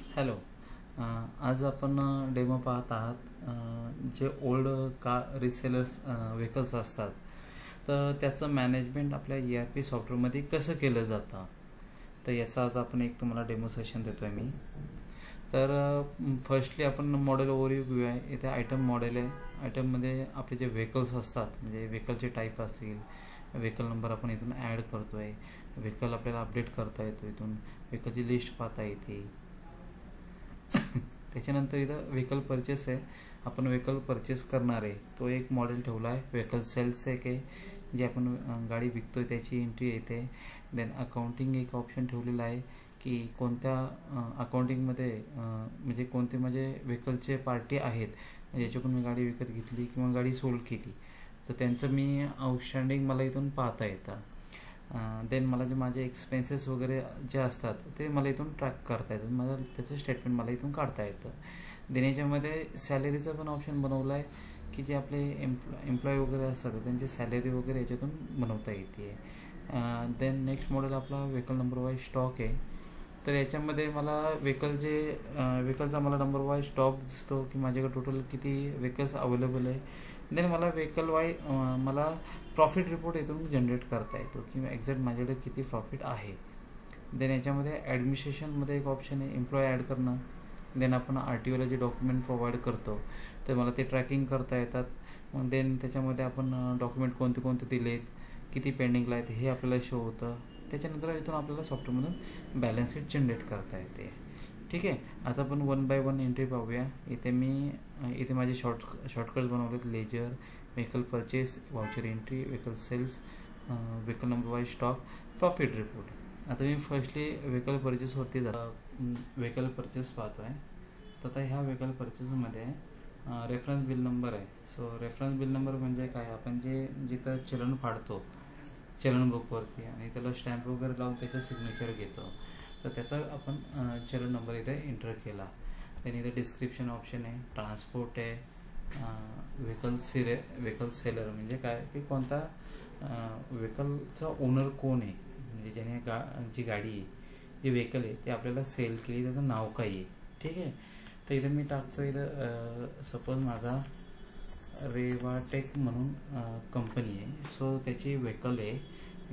Hello. आज आपण demo पाहत आहात. जे ओल्ड रिसेलर्स व्हेकल्स असतात, तर त्याचं मॅनेजमेंट आपल्या ERP सॉफ्टवेअरमध्ये कसं केलं जातं, तर याचा आज आपण एक तुम्हाला डेमो सेशन देतो आहे मी. तर फर्स्टली आपण मॉडेल ओव्हरव्ह्यू घेऊया. इथे आयटम मॉडेल आहे. आयटममध्ये आपले जे व्हेकल्स असतात, म्हणजे व्हेकलचे टाईप असतील, व्हेकल नंबर आपण इथून ॲड करतो आहे, व्हेकल आपल्याला अपडेट करता येतो, इथून व्हेकलची लिस्ट पाहता येते. त्याच्यानंतर इथं व्हेकल परचेस आहे. आपण व्हेकल परचेस करणार आहे तो एक मॉडेल ठेवला आहे. व्हेकल सेल्स एक आहे, जे आपण गाडी विकतोय त्याची एंट्री येते. देन अकाउंटिंग एक ऑप्शन ठेवलेला आहे की कोणत्या अकाउंटिंगमध्ये म्हणजे कोणते माझे व्हेकलचे पार्टी आहेत ज्याच्याकडून मी गाडी विकत घेतली किंवा गाडी सोल्ड केली, तर त्यांचं मी आउटस्टँडिंग मला इथून पाहता येतं. देन मला जे माझे एक्सपेन्सेस वगैरे जे असतात ते मला इथून ट्रॅक करता येतं. मला त्याचं स्टेटमेंट मला इथून काढता येतं. देन याच्यामध्ये सॅलरीचं पण ऑप्शन बनवलं आहे की जे आपले एम्प्लॉय वगैरे असतात त्यांची सॅलरी वगैरे याच्यातून बनवता येते. देन नेक्स्ट मॉडेल आपला व्हेकल नंबर वाईज स्टॉक आहे. तर याच्यामध्ये मला व्हेकलचा मला नंबर वाईज स्टॉक दिसतो की माझ्याकडे टोटल किती व्हेकल्स अवेलेबल आहे. देन मला व्हेकल मला प्रॉफिट रिपोर्ट इथून जनरेट करता येतो की एक्झॅक्ट माझ्याकडे किती प्रॉफिट आहे. देन याच्यामध्ये ॲडमिनिस्ट्रेशनमध्ये एक ऑप्शन आहे एम्प्लॉय ॲड करणं. देन आपण RTOला जे डॉक्युमेंट प्रोव्हाइड करतो तर मला ते ट्रॅकिंग करता येतात. मग देन त्याच्यामध्ये आपण डॉक्युमेंट कोणते कोणते दिलेत, किती पेंडिंगला आहेत हे आपल्याला शो होतं. त्याच्यानंतर इथून आपल्याला सॉफ्टवेअरमधून बॅलन्स शीट जनरेट करता येते. ठीक आहे. आता आपण 1 बाय 1 एंट्री पाहूया. इथे माझे शॉर्टकट्स बनवलेत. Ledger, vehicle purchase, voucher entry, vehicle sales, vehicle number wise stock, profit report. आता मी फर्स्टली व्हेकल परचेसवरती व्हेकल परचेस पाहतो आहे. तर आता ह्या व्हेकल परचेसमध्ये रेफरन्स बिल नंबर आहे. सो रेफरन्स बिल नंबर म्हणजे काय, आपण जिथं चलन फाडतो चलन बुकवरती आणि त्याला स्टॅम्प वगैरे लावून त्याचं सिग्नेचर घेतो, तर त्याचा आपण चलन नंबर इथे एंटर केला. त्याने इथे डिस्क्रिप्शन ऑप्शन आहे, ट्रान्सपोर्ट आहे, व्हेकल सेलर म्हणजे काय की कोणता व्हेकलचा ओनर कोण आहे, म्हणजे ज्याने जी गाडी आहे, जी व्हेकल आहे ते आपल्याला सेल केली, त्याचं नाव काय आहे. ठीक आहे. तर इथं मी टाकतो, इथं सपोज माझा रेवाटेक म्हणून कंपनी आहे. सो त्याची व्हेकल आहे.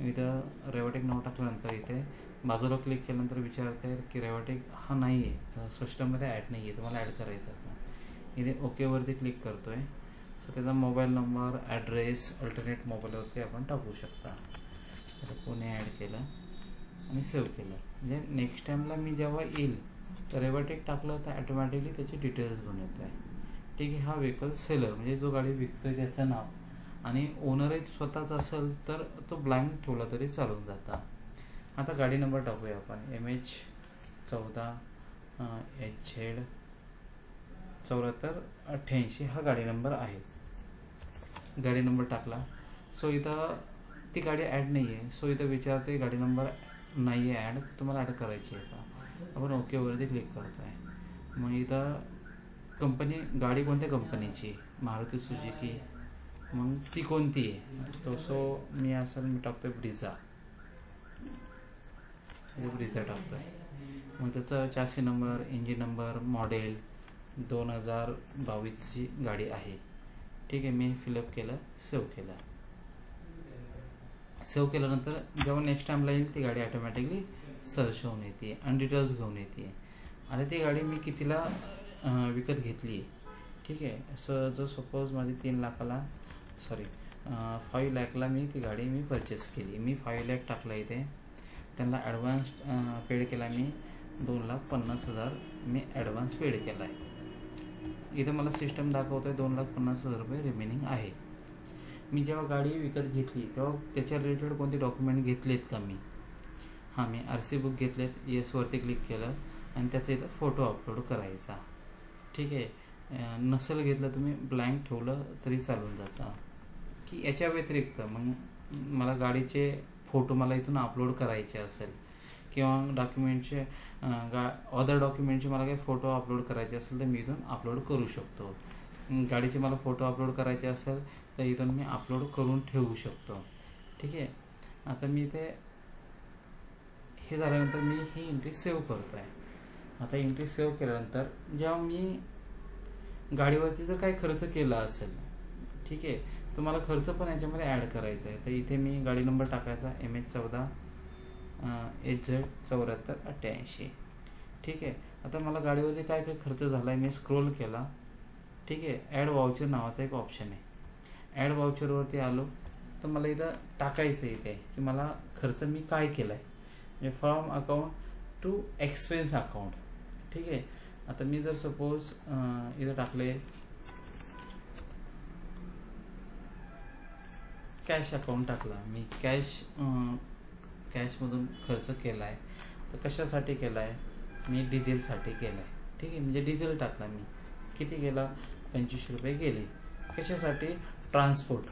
इथं रेवाटेक नाव टाकल्यानंतर इथे बाजूला क्लिक केल्यानंतर विचारता येईल की रेवाटेक हा नाही आहे, सिस्टममध्ये ॲड नाही आहे, तुम्हाला ॲड करायचा आहे. इथे ओकेवरती क्लिक करतो आहे. सो त्याचा मोबाईल नंबर, ॲड्रेस, अल्टरनेट मोबाईलवरती आपण टाकू शकता. आता पुणे ॲड केलं आणि सेव्ह केलं. म्हणजे नेक्स्ट टाईमला मी जेव्हा येईल तर रेवाटेक टाकलं तर ॲटोमॅटिकली त्याचे डिटेल्स घेऊन येत आहे. ठीक आहे. हा व्हेकल सेलर म्हणजे जो गाडी विकतोय त्याचं नाव, आणि ओनरही स्वतःच असेल तर तो ब्लँक ठेवला तरी चालून जाता. आता गाडी नंबर टाकूया आपण. MH14 HZ 7488 हा गाडी नंबर आहे. गाडी नंबर टाकला. सो इथं ती गाडी ॲड नाही आहे. सो इथं विचारते गाडी नंबर नाही आहे ॲड, तुम्हाला ॲड करायची आहे का. आपण ओकेवरती क्लिक करतो आहे. मग इथं कंपनी, गाडी कोणत्या कंपनीची, मारुती सुझुकी, मग ती कोणती आहे. तो सो मी टाकतोय ब्रिझा टाकतोय. मग त्याचा चॅसी नंबर, इंजिन नंबर, मॉडेल 2022ची गाडी आहे. ठीक आहे. मी फिलअप केलं, सेव्ह केलं. सेव्ह केल्यानंतर जेव्हा नेक्स्ट टाईमला येईल ती गाडी ऑटोमॅटिकली सर्च होऊन येते आणि डिटेल्स घेऊन येते. आता ती गाडी मी कितीला विकत घेतली आहे. ठीक आहे. जो सपोज माझी 5 लाखला मी ती गाडी परचेस केली. मी 5 लाख टाकला इथे. त्यांना ॲडव्हान्स पेड केला मी 2,50,000 मी ॲडव्हान्स पेड केला आहे. इथे मला सिस्टम दाखवतो आहे 2,50,000 रुपये रिमेनिंग आहे. मी जेव्हा गाडी विकत घेतली तेव्हा त्याच्या रिलेटेड कोणते डॉक्युमेंट घेतलेत का मी. मी RC बुक घेतलेत. येसवरती क्लिक केलं आणि त्याचा इथं फोटो अपलोड करायचा. ठीक आहे. नसेल घेतलं तुम्ही ब्लँक ठेवलं तरी चालून जातं. की याच्या व्यतिरिक्त मग मला गाडीचे फोटो मला इथून अपलोड करायचे असेल किंवा डॉक्युमेंटचे अदर डॉक्युमेंटचे मला काही फोटो अपलोड करायचे असेल तर मी इथून अपलोड करू शकतो. गाडीचे मला फोटो अपलोड करायचे असेल तर इथून मी अपलोड करून ठेवू शकतो. ठीक आहे. आता मी हे झाल्यानंतर मी ही एंट्री सेव्ह करतो आहे. आता एंट्री सेव्ह केल्यानंतर जेव्हा मी गाडीवरती जर काही खर्च केला असेल, ठीक आहे, तर मला खर्च पण याच्यामध्ये ॲड करायचा आहे. तर इथे मी गाडी नंबर टाकायचा MH14 HZ7488. ठीक आहे. आता मला गाडीवरती काय काय खर्च झाला आहे मी स्क्रोल केला. ठीक आहे. ॲड वाउचर नावाचा एक ऑप्शन आहे. ॲड वाउचरवरती आलो तर मला इथं टाकायचं इथे की मला खर्च मी काय केला आहे, म्हणजे from account to expense account. ठीक आहे. आता मी जर सपोज इथं टाकले कॅश अकाउंट टाकला, मी कॅशमधून खर्च केला आहे. तर कशासाठी केला आहे, मी डिझेलसाठी केला आहे. ठीक आहे. म्हणजे डिझेल टाकला मी, किती गेला, 25 रुपये गेले. कशासाठी, ट्रान्सपोर्ट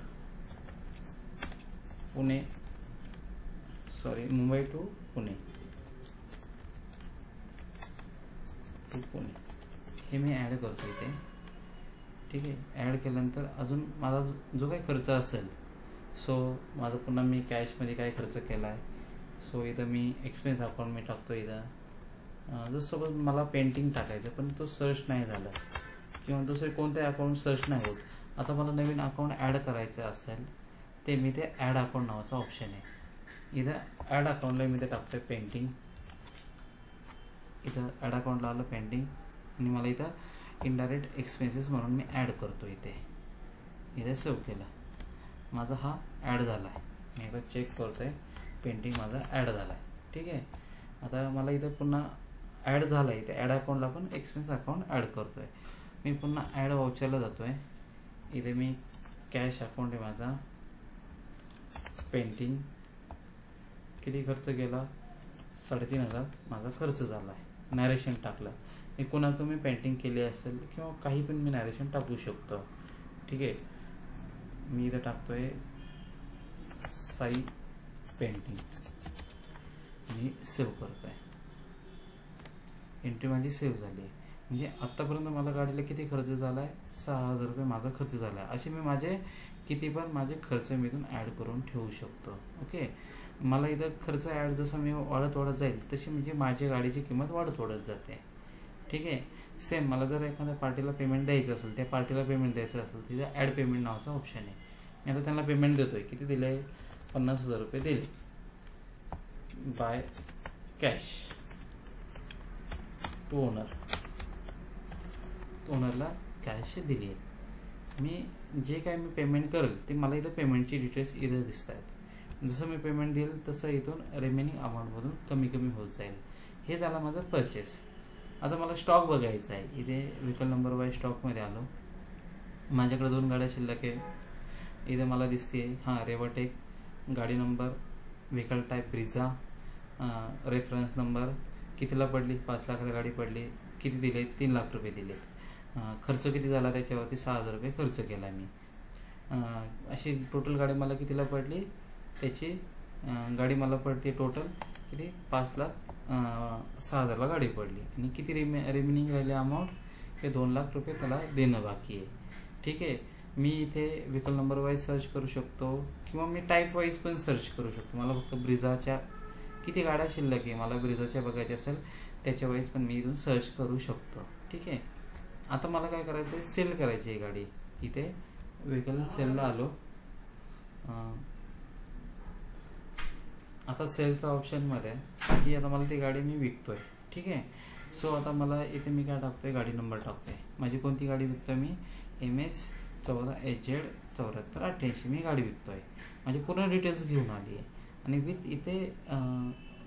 मुंबई टू पुणे हे मी ॲड करतो इथे. ठीक आहे. ॲड केल्यानंतर अजून माझा जो काही खर्च असेल, सो माझं पुन्हा मी कॅशमध्ये काय खर्च केला आहे, सो इथं मी एक्सपेन्स अकाउंट मी टाकतो इथं. जर सपोज मला पेंटिंग टाकायचं पण तो सर्च नाही झाला किंवा दुसरे कोणते अकाउंट सर्च नाही होत, आता मला नवीन अकाउंट ॲड करायचं असेल ते मी ते ॲड अकाउंट नावाचा ऑप्शन आहे. इथं ॲड अकाउंटला मी ते टाकतोय पेंटिंग. इथं ॲड अकाउंटला आलं पेंटिंग आणि मला इथं इनडायरेक्ट एक्सपेन्सेस म्हणून मी ॲड करतो इथे सेव्ह केला. माझा हा ॲड झाला आहे. मी आता चेक करतोय, पेंटिंग माझा ॲड झाला आहे. ठीक आहे. आता मला इथं पुन्हा ॲड झाला आहे, इथे ॲड अकाउंटला पण एक्सपेन्स अकाउंट ॲड करतोय. मी पुन्हा ॲड वाउचरला जातोय. इथे मी कॅश अकाउंट आहे माझा, पेंटिंग किती खर्च गेला, 3,500 माझा खर्च झाला आहे. नॅरेशन टाकलं, मी कोणाकडून मी पेंटिंग केली असेल किंवा काही पण मी नॅरेशन टाकू शकतो. ठीक आहे. मी इथं टाकतोय साई पेंटिंग आणि सेव्ह करतोय. एंट्री माझी सेव्ह झाली आहे. म्हणजे आत्तापर्यंत मला गाडीला किती खर्च झाला आहे, 6,000 रुपये माझा खर्च झाला आहे. असे मी माझे किती पण माझे खर्च मी इथून ॲड करून ठेवू शकतो. ओके. मला इथं खर्च ॲड जसं मी वाढत जाईल तशी म्हणजे माझी गाडीची किंमत वाढत जाते. ठीक आहे. सेम मला जर एखाद्या पार्टीला पेमेंट द्यायचं असेल, त्या पार्टीला पेमेंट द्यायचं असेल, तिथं ॲड पेमेंट नावाचा ऑप्शन आहे. मी आता त्यांना पेमेंट देतोय, किती दिले, 50,000 रुपये दिले बाय कॅश टू ओनरला कॅश दिली आहे. मी जे काय मी पेमेंट करेल ते मला इथं पेमेंटची डिटेल्स इथं दिसत आहेत. जसं मी पेमेंट देईल तसं इथून रिमेनिंग अमाऊंटमधून कमी होत जाईल. हे झालं माझं परचेस. आता मला स्टॉक बघायचा आहे. इथे व्हेकल नंबर वाईज स्टॉकमध्ये आलो. माझ्याकडे 2 गाड्या शिल्लक आहे. इथे मला दिसते रेवाटेक, गाडी number, vehicle type Brezza, reference number, कितीला पडली, 5 लाखाला गाडी पडली, किती दिले, 3 लाख रुपये दिलेत. खर्च किती झाला त्याच्यावरती 6,000 रुपये खर्च केला मी. अशी टोटल गाडी मला कितीला पडली, त्याची गाडी मला पडते टोटल किती, 5,06,000ला गाडी पडली. आणि किती रिमेनिंग राहिले अमाऊंट, हे 2 लाख रुपये त्याला देणं बाकी आहे. ठीक आहे. मी इथे व्हेकल नंबर वाईज सर्च करू शकतो किंवा मी टाईप वाईज पण सर्च करू शकतो. मला फक्त ब्रिझाच्या किती गाड्या शिल्लक आहे, मला ब्रिझाच्या बघायच्या असेल त्याच्या वाईज पण मी इथून सर्च करू शकतो. ठीक आहे. आता मला काय करायचं आहे, सेल करायची आहे गाडी. इथे व्हेकल सेलला आलो. आता सेलचा ऑप्शनमध्ये की आता मला ती गाडी मी विकतोय. ठीक आहे. सो आता मला इथे मी काय टाकतोय, गाडी नंबर टाकतोय. माझी कोणती गाडी विकतोय मी, MH14 HZ7488 मी गाडी विकतोय. माझी पूर्ण डिटेल्स घेऊन आली आहे आणि विथ इथे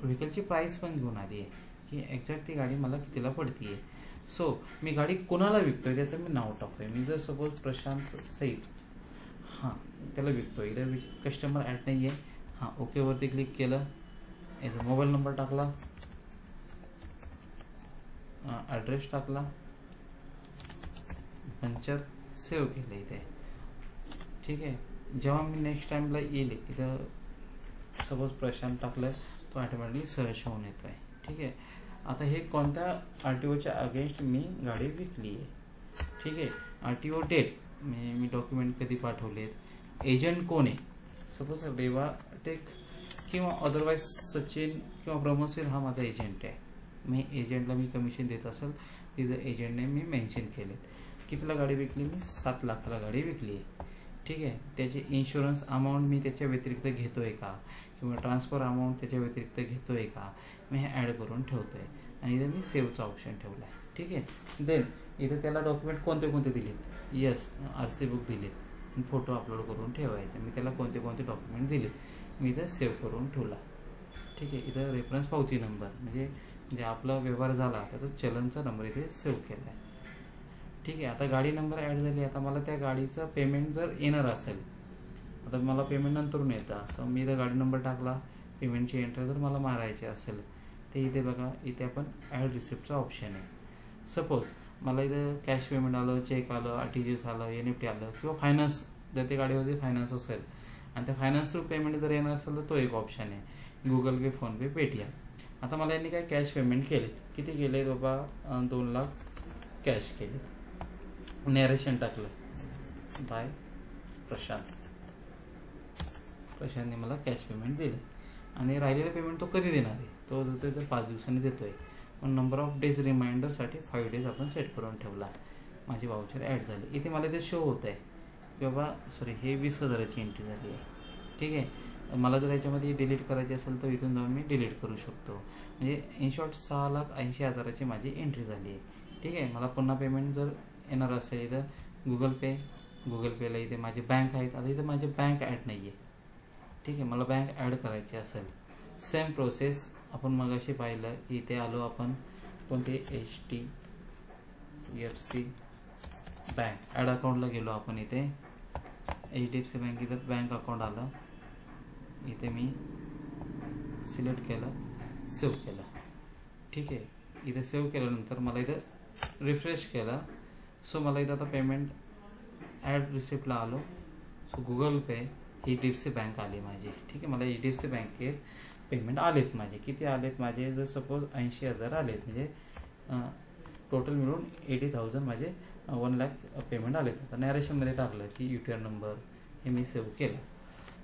व्हेकलची प्राईस पण घेऊन आली आहे की एक्झॅक्ट ती गाडी मला कितीला पडती आहे. सो मी गाडी कोणाला विकतोय त्याचं मी नाव टाकतोय. मी जर सपोज प्रशांत सईद त्याला विकतोय. इथं कस्टमर ॲड नाही आहे. ओकेवरती क्लिक केलं, याचा मोबाईल नंबर टाकला, ॲड्रेस टाकला, पंचर सेव्ह केलं इथे. ठीक आहे. जेव्हा मी नेक्स्ट टाइमला येईल इथं सपोज प्रशांत टाकलं, तो ऑटोमॅटिकली सर्च होऊन येतो आहे. ठीक आहे. आता हे कोणत्या RTOच्या अगेन्स्ट मी गाडी विकली आहे. ठीक आहे. RTO डेट मी डॉक्युमेंट कधी पाठवलेत, एजंट कोण आहे, सपोज रेवाटेक किंवा अदरवाईज सचिन किंवा ब्रह्मसेन हा माझा एजंट आहे. मी एजंटला मी कमिशन देत असेल तिथं एजंटने मी मेन्शन केले. कितीला गाडी विकली मी? 7 लाखाला गाडी विकली आहे. ठीक आहे. त्याचे इन्शुरन्स अमाऊंट मी त्याच्या व्यतिरिक्त घेतो आहे का, किंवा ट्रान्सफर अमाऊंट त्याच्या व्यतिरिक्त घेतो आहे का, मी हे ॲड करून ठेवतो आहे. आणि इथं मी सेव्हचा ऑप्शन ठेवला आहे. ठीक आहे. देन इथं त्याला डॉक्युमेंट कोणते कोणते दिलेत? येस, RC बुक दिलेत, फोटो अपलोड करून ठेवायचे. मी त्याला कोणते कोणते डॉक्युमेंट दिले मी इथं सेव्ह करून ठेवला. ठीक आहे. इथं रेफरन्स पावती नंबर म्हणजे जे आपला व्यवहार झाला त्याचा चलनचा नंबर इथे सेव्ह केला आहे. ठीक आहे. आता गाडी नंबर ॲड झाली. आता मला त्या गाडीचं पेमेंट जर येणार असेल, आता मला पेमेंट नंतरून येतं, सो मी इथं गाडी नंबर टाकला, पेमेंटची एंट्री जर मला मारायची असेल ते इथे बघा, इथे आपण ॲड रिसिप्टचा ऑप्शन आहे. सपोज मला इथं कॅश पेमेंट आलं, चेक आलं, RTGS आलं, NFT आलं, किंवा फायनान्स जर ते गाडीवरती फायनान्स असेल आणि त्या फायनान्स थ्रू पेमेंट जर येणार असेल तर तो एक ऑप्शन आहे, गुगल पे, फोनपे, पेटीएम. आता मला यांनी काय कॅश पेमेंट केले, किती केले बाबा? 2 लाख कॅश केले. नॅरेशन टाकलं बाय प्रशांतने मला कॅश पेमेंट दिले. आणि राहिलेलं पेमेंट तो कधी देणार आहे? तो देतोय तर 5 दिवसांनी देतोय. पण नंबर ऑफ डेज रिमाइंडरसाठी 5 डेज आपण सेट करून ठेवला. माझी वाउचर ॲड झाली. इथे मला ते शो होत आहे की बाबा सॉरी हे 20,000ची एंट्री झाली आहे. ठीक आहे. मला जर याच्यामध्ये डिलीट करायची असेल तर इथून जाऊन मी डिलीट करू शकतो. म्हणजे इन शॉर्ट 6,80,000ची माझी एंट्री झाली आहे. ठीक आहे. मला पुन्हा पेमेंट जर येणार असेल इथं गुगल पेला इथे माझे बँक आहेत. आता इथं माझी बँक ॲड नाही आहे. ठीक आहे. मला बँक ॲड करायची असेल, सेम प्रोसेस आपण मगाशी पाहिलं की इथे आलो आपण कोणते HDFC बँक ॲड अकाउंटला गेलो आपण. इथे HDFC बँक इथं बँक अकाउंट आलं. इथे मी सिलेक्ट केलं, सेव्ह केलं. ठीक आहे. इथे सेव्ह केल्यानंतर मला इथं रिफ्रेश केला. सो मला इथं आता पेमेंट ॲड रिसिप्टला आलो. सो गुगल पे HDFC बँक आली माझी. ठीक आहे. मला HDFC बँकेत पेमेंट आलेत माझे. किती आलेत माझे? जर सपोज 80,000 आलेत, म्हणजे टोटल मिळून 80,000 माझे 1 लाख पेमेंट आलेत. आता नॅरेशनमध्ये टाकलं की UTR नंबर हे मी सेव्ह केलं.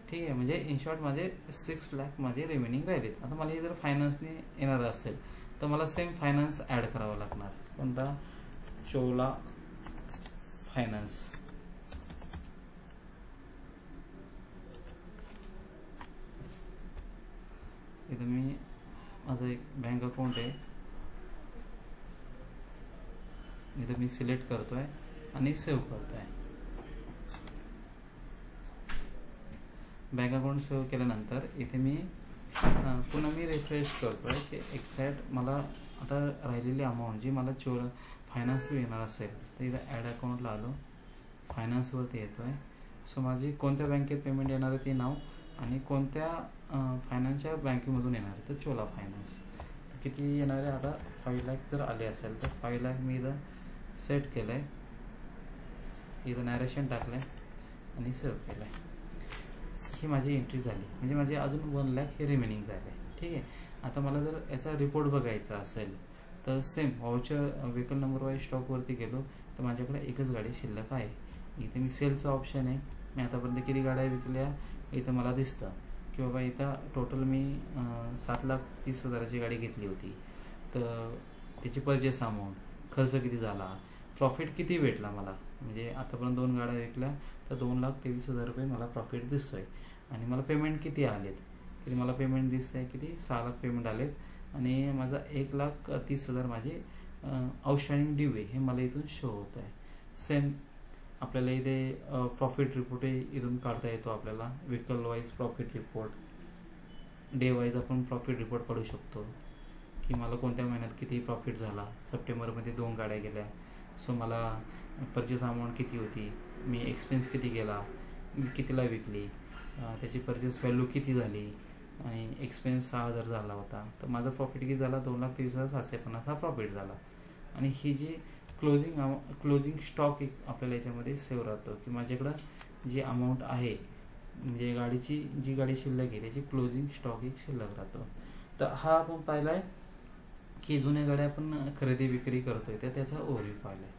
ठीक आहे. म्हणजे इन शॉर्ट माझे 6 लाख माझे रिमेनिंग राहिलेत. आता मला हे जर फायनान्सने येणार असेल तर मला सेम फायनान्स ॲड करावा लागणार. कोणता? चोला फायनान्स. इथं मी माझं एक बँक अकाउंट आहे, इथं मी सिलेक्ट करतोय आणि सेव्ह करतोय. बँक अकाउंट सेव्ह केल्यानंतर इथे मी पुन्हा मी रिफ्रेश करतोय की एक्झॅक्ट मला आता राहिलेली अमाऊंट जी मला फायनान्स थ्रू येणार असेल तर इथं ॲड अकाउंटला आलो, फायनान्सवरती येतोय. सो माझी कोणत्या बँकेत पेमेंट येणार आहे ते नाव आणि कोणत्या फायनान्सच्या बँकेमधून येणार आहे तर चोला फायनान्स. तर किती येणार आहे? आता 5 लाख जर आले असेल तर 5 लाख मी इथं सेट केलं आहे, इथं नॅरेशन टाकलं आहे आणि सेव्ह केलं आहे. ही माझी एंट्री झाली. म्हणजे माझे अजून 1 लाख हे रिमेनिंग झाले. ठीक आहे. आता मला जर याचा रिपोर्ट बघायचा असेल तर same voucher vehicle number wise स्टॉकवरती गेलो तर माझ्याकडे एकच गाडी शिल्लक आहे. इथे मी सेलचं ऑप्शन आहे. मी आतापर्यंत किती गाड्या विकल्या इथं मला दिसतं की बाबा इथं टोटल मी 7,30,000ची गाडी घेतली होती. तर त्याची परचेस अमाऊंट, खर्च किती झाला, प्रॉफिट किती भेटला मला. म्हणजे आतापर्यंत 2 गाड्या विकल्या तर 2,23,000 रुपये मला प्रॉफिट दिसतोय. आणि मला पेमेंट किती आलेत, किती मला पेमेंट दिसत आहे, किती 6 लाख पेमेंट आलेत. आणि माझा 1,30,000 माझे आउटस्टँडिंग ड्यू आहे हे मला इथून शो होत आहे. सेम आपल्याला इथे प्रॉफिट रिपोर्टही इथून काढता येतो. आपल्याला vehicle wise profit report, day wise आपण प्रॉफिट रिपोर्ट काढू शकतो की मला कोणत्या महिन्यात किती प्रॉफिट झाला. सप्टेंबरमध्ये 2 गाड्या गेल्या, सो मला परचेस अमाऊंट किती होती, मी एक्सपेन्स किती केला, कितीला विकली, त्याची परचेस व्हॅल्यू किती झाली आणि एक्सपेन्स 6,000 झाला होता. तर माझा प्रॉफिट किती झाला? 2,23,750 हा प्रॉफिट झाला. आणि ही जी क्लोजिंग स्टॉक एक आपल्याला याच्यामध्ये सेव्ह राहतो की माझ्याकडं जी अमाऊंट आहे म्हणजे जी गाडी शिल्लक आहे त्याची क्लोजिंग स्टॉक एक शिल्लक राहतो. तर हा आपण पाहिला आहे की जुन्या गाड्या आपण खरेदी विक्री करतोय तर त्याचा ओव्हरव्ह्यू पाहिला आहे.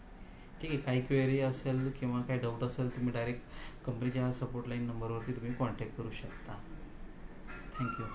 ठीक आहे. काही क्वेरी असेल किंवा काही डाऊट असेल तुम्ही डायरेक्ट कंपनीच्या सपोर्ट लाईन नंबरवरती तुम्ही कॉन्टॅक्ट करू शकता. थँक्यू.